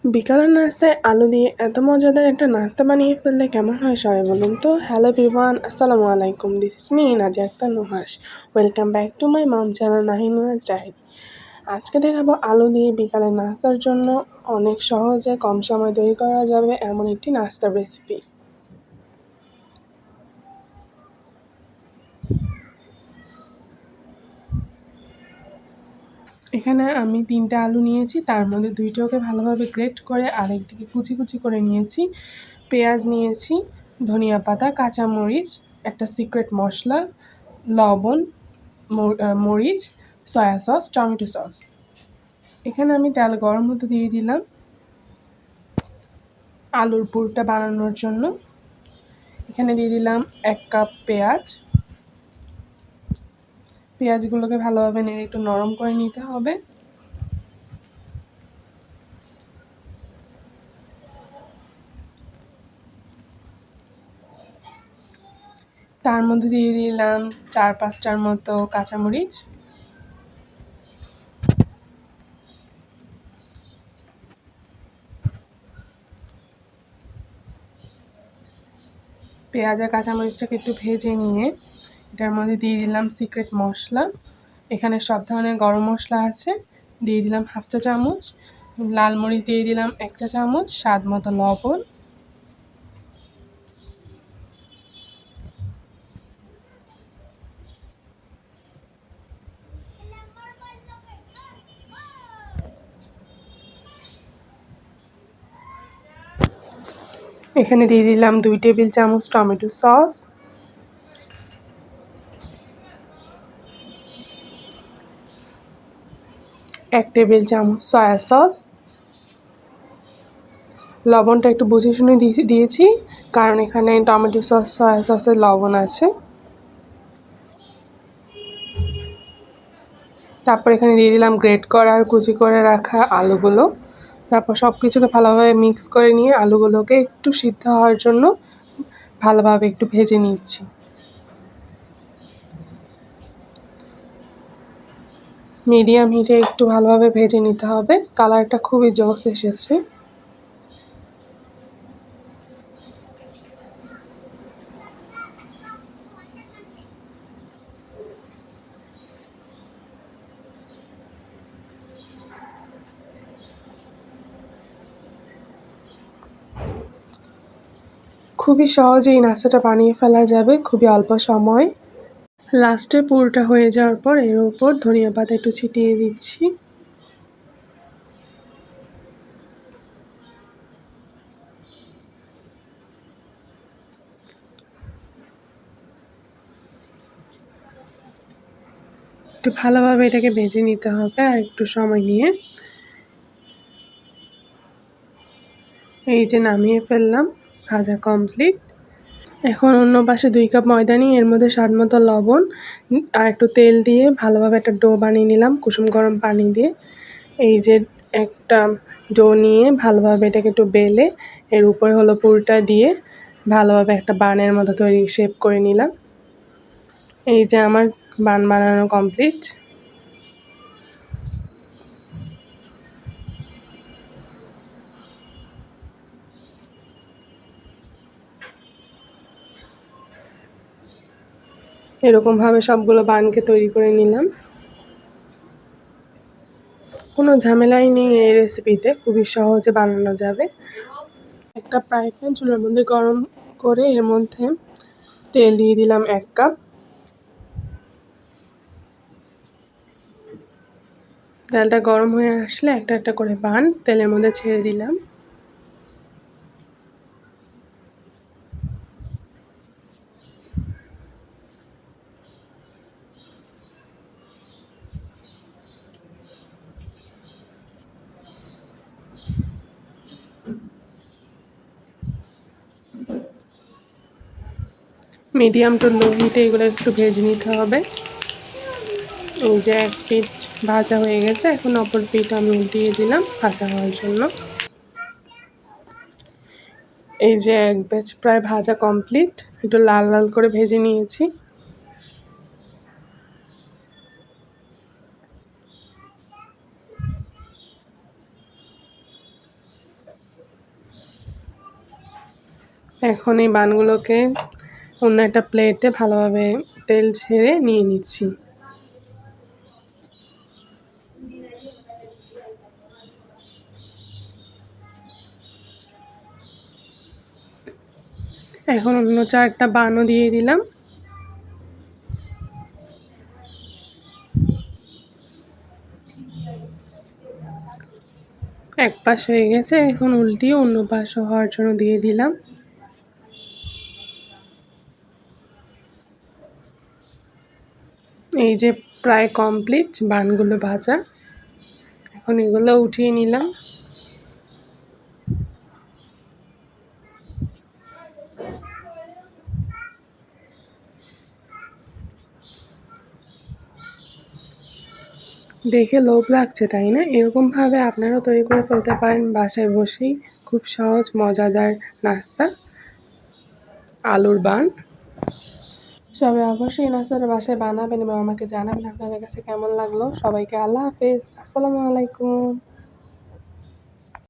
বিকালের নাস্তায় আলু দিয়ে এত মজাদার একটা নাস্তা বানিয়ে ফেললে কেমন হয় সবাই বলুন তো। হ্যালো এভরিওয়ান, আসসালামু আলাইকুম। This is me Nadia Akhtar Nuhas. Welcome back to my mom channel Nahin Nuhas diary. আজকে দেখাবো আলু দিয়ে বিকালের নাস্তার জন্য অনেক সহজে কম সময় তৈরি করা যাবে এমন একটি নাস্তার রেসিপি। এখানে আমি 3টা আলু নিয়েছি, তার মধ্যে 2টোকে ভালোভাবে গ্রেট করে আরেকটিকে কুচি কুচি করে নিয়েছি। পেঁয়াজ নিয়েছি, ধনিয়া পাতা, কাঁচামরিচ, একটা সিক্রেট মশলা, লবণ, মরিচ, সয়া সস, টমেটো সস। এখানে আমি তেল গরম হতে দিয়ে দিলাম আলুর পুরটা বানানোর জন্য। এখানে দিয়ে দিলাম 1 কাপ পেঁয়াজ। পেঁয়াজগুলোকে ভালোভাবে নেড়ে একটু নরম করে নিতে হবে। তার মধ্যে দিয়ে দিলাম 4-5টার মতো কাঁচামরিচ। পেঁয়াজ আর কাঁচামরিচটাকে একটু ভেজে নিয়ে এটার মধ্যে দিয়ে দিলাম সিক্রেট মশলা। এখানে সব ধরনের গরম মশলা আছে, দিয়ে দিলাম 1/2 চা চামচ। লাল মরিচ দিয়ে দিলাম 1 চা চামচ, স্বাদ মতো লবণ। এখানে দিয়ে দিলাম 2 টেবিল চামচ টমেটো সস। এক টেবিল চামচ সয়া সস। লবণটা একটু বুঝে শুনে দিয়েছি, কারণ এখানে টমেটো সস, সয়া সসের লবণ আছে। তারপর এখানে দিয়ে দিলাম গ্রেট করা আর কুচি করে রাখা আলুগুলো। তারপর সব কিছুকে ভালোভাবে মিক্স করে নিয়ে আলুগুলোকে একটু সিদ্ধ হওয়ার জন্য ভালোভাবে একটু ভেজে নিচ্ছি। মিডিয়াম হিটে একটু ভালোভাবে ভেজে নিতে হবে। কালারটা খুবই জোস এসেছে। খুবই সহজেই নাস্তাটা বানিয়ে ফেলা যাবে, খুবই অল্প সময়। লাস্টে পুরোটা হয়ে যাওয়ার পর এর উপর ধনিয়া পাতা একটু ছিটিয়ে দিচ্ছি। একটু ভালোভাবে এটাকে ভেজে নিতে হবে আর একটু সময় নিয়ে। এই যে নামিয়ে ফেললাম, ভাজা কমপ্লিট। এখন অন্য পাশে 2 কাপ ময়দা নিয়ে এর মধ্যে স্বাদ মতো লবণ আর একটু তেল দিয়ে ভালোভাবে একটা ডো বানিয়ে নিলাম কুসুম গরম পানি দিয়ে। এই যে একটা ডো নিয়ে ভালোভাবে এটাকে একটু বেলে এর উপরে হলো পুরটা দিয়ে ভালোভাবে একটা বানের মতো শেপ করে নিলাম। এই যে আমার বান বানানো কমপ্লিট। এরকমভাবে সবগুলো বানকে তৈরি করে নিলাম। কোনো ঝামেলাই নেই এই রেসিপিতে, খুবই সহজে বানানো যাবে। একটা ফ্রাই প্যান চুলার মধ্যে গরম করে এর মধ্যে তেল দিয়ে দিলাম 1 কাপ। তেলটা গরম হয়ে আসলে একটা একটা করে বান তেলের মধ্যে ছেড়ে দিলাম। মিডিয়াম টু লো হিটে এগুলো একটু ভেজে নিতে হবে। এই যে এক পিঠ ভাজা হয়ে গেছে, এখন অপর পিঠ আমি উল্টিয়ে দিলাম ভাজা হওয়ার জন্য। এই যে এক ব্যাচ প্রায় ভাজা কমপ্লিট, একটু লাল লাল করে ভেজে নিয়েছি। এখন এই বানগুলোকে অন্য একটা প্লেটে ভালোভাবে তেল ঝেড়ে নিয়ে নিচ্ছি। এখন অন্য 4টা বানও দিয়ে দিলাম। এক পাশ হয়ে গেছে, এখন উল্টিয়ে অন্য পাশ হওয়ার জন্য দিয়ে দিলাম। এই যে প্রায় কমপ্লিট বানগুলো ভাজা। এখন এগুলো উঠিয়ে নিলাম। দেখে লোভ লাগছে তাই না? এরকমভাবে আপনারাও তৈরি করে ফেলতে পারেন বাসায় বসেই। খুব সহজ মজাদার নাস্তা, আলুর বান। সবাই অবশ্যই নাস্তাটা বাসায় বানাবেন এবং আমাকে জানাবেন আপনাদের কাছে কেমন লাগলো। সবাইকে আল্লাহ হাফেজ, আসসালামু আলাইকুম।